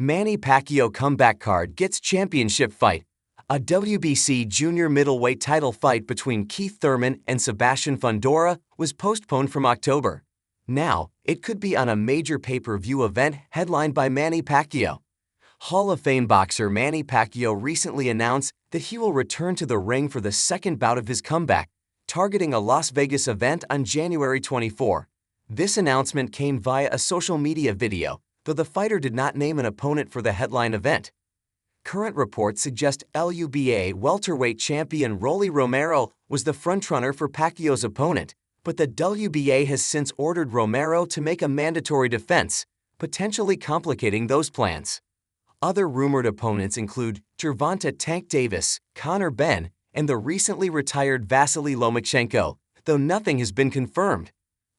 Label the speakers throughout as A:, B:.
A: Manny Pacquiao comeback card gets championship fight. A WBC junior middleweight title fight between Keith Thurman and Sebastian Fundora was postponed from October. Now, it could be on a major pay-per-view event headlined by Manny Pacquiao. Hall of Fame boxer Manny Pacquiao recently announced that he will return to the ring for the second bout of his comeback, targeting a Las Vegas event on January 24. This announcement came via a social media video, though the fighter did not name an opponent for the headline event. Current reports suggest LUBA welterweight champion Rolly Romero was the frontrunner for Pacquiao's opponent, but the WBA has since ordered Romero to make a mandatory defense, potentially complicating those plans. Other rumored opponents include Gervonta Tank Davis, Conor Benn, and the recently retired Vasily Lomachenko, though nothing has been confirmed.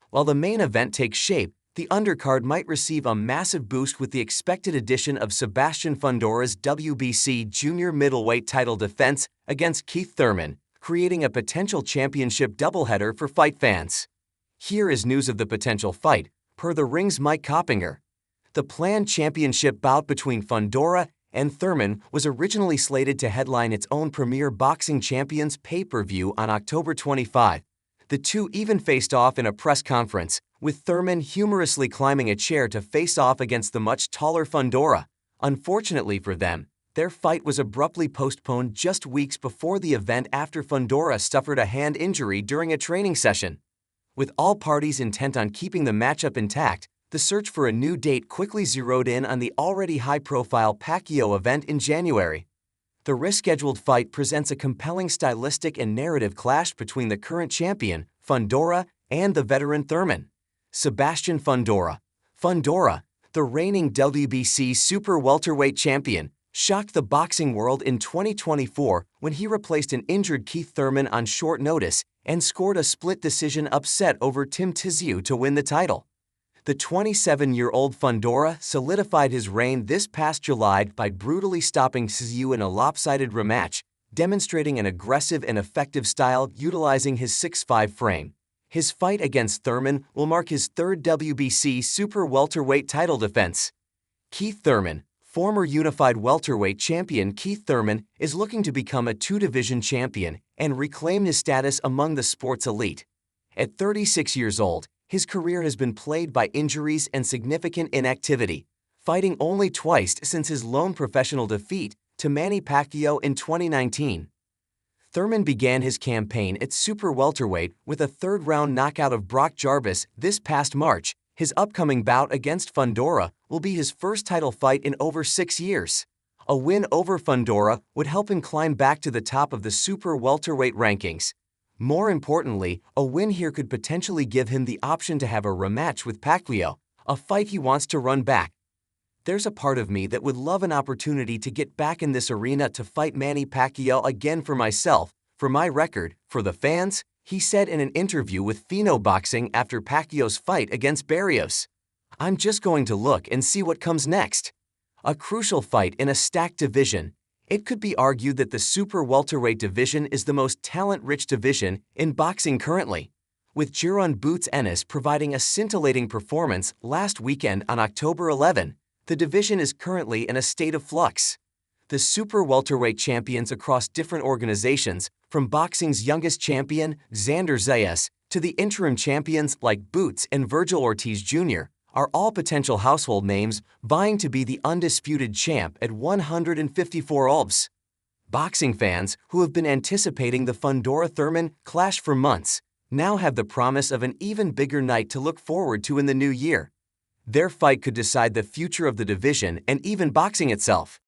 A: While the main event takes shape, the undercard might receive a massive boost with the expected addition of Sebastian Fundora's WBC junior middleweight title defense against Keith Thurman, creating a potential championship doubleheader for fight fans. Here is news of the potential fight, per The Ring's Mike Coppinger. The planned championship bout between Fundora and Thurman was originally slated to headline its own premier Boxing Champions pay-per-view on October 25. The two even faced off in a press conference, with Thurman humorously climbing a chair to face off against the much taller Fundora. Unfortunately for them, their fight was abruptly postponed just weeks before the event after Fundora suffered a hand injury during a training session. With all parties intent on keeping the matchup intact, the search for a new date quickly zeroed in on the already high-profile Pacquiao event in January. The rescheduled fight presents a compelling stylistic and narrative clash between the current champion, Fundora, and the veteran Thurman. Sebastian Fundora. Fundora, the reigning WBC super welterweight champion, shocked the boxing world in 2024 when he replaced an injured Keith Thurman on short notice and scored a split decision upset over Tim Tszyu to win the title. The 27-year-old Fundora solidified his reign this past July by brutally stopping Tszyu in a lopsided rematch, demonstrating an aggressive and effective style utilizing his 6'5" frame. His fight against Thurman will mark his third WBC super welterweight title defense. Keith Thurman. Former unified welterweight champion Keith Thurman is looking to become a two-division champion and reclaim his status among the sport's elite. At 36 years old, his career has been plagued by injuries and significant inactivity, fighting only twice since his lone professional defeat to Manny Pacquiao in 2019. Thurman began his campaign at super welterweight with a third-round knockout of Brock Jarvis this past March. His upcoming bout against Fundora will be his first title fight in over 6 years. A win over Fundora would help him climb back to the top of the super welterweight rankings. More importantly, a win here could potentially give him the option to have a rematch with Pacquiao, a fight he wants to run back. There's a part of me that would love an opportunity to get back in this arena to fight Manny Pacquiao again for myself, for my record, for the fans, he said in an interview with Pheno Boxing after Pacquiao's fight against Barrios. I'm just going to look and see what comes next. A crucial fight in a stacked division. It could be argued that the super welterweight division is the most talent-rich division in boxing currently, with Jaron Boots Ennis providing a scintillating performance last weekend on October 11. The division is currently in a state of flux. The super welterweight champions across different organizations, from boxing's youngest champion, Xander Zayas, to the interim champions like Boots and Virgil Ortiz Jr., are all potential household names vying to be the undisputed champ at 154 obs. Boxing fans, who have been anticipating the Fundora-Thurman clash for months, now have the promise of an even bigger night to look forward to in the new year. Their fight could decide the future of the division and even boxing itself.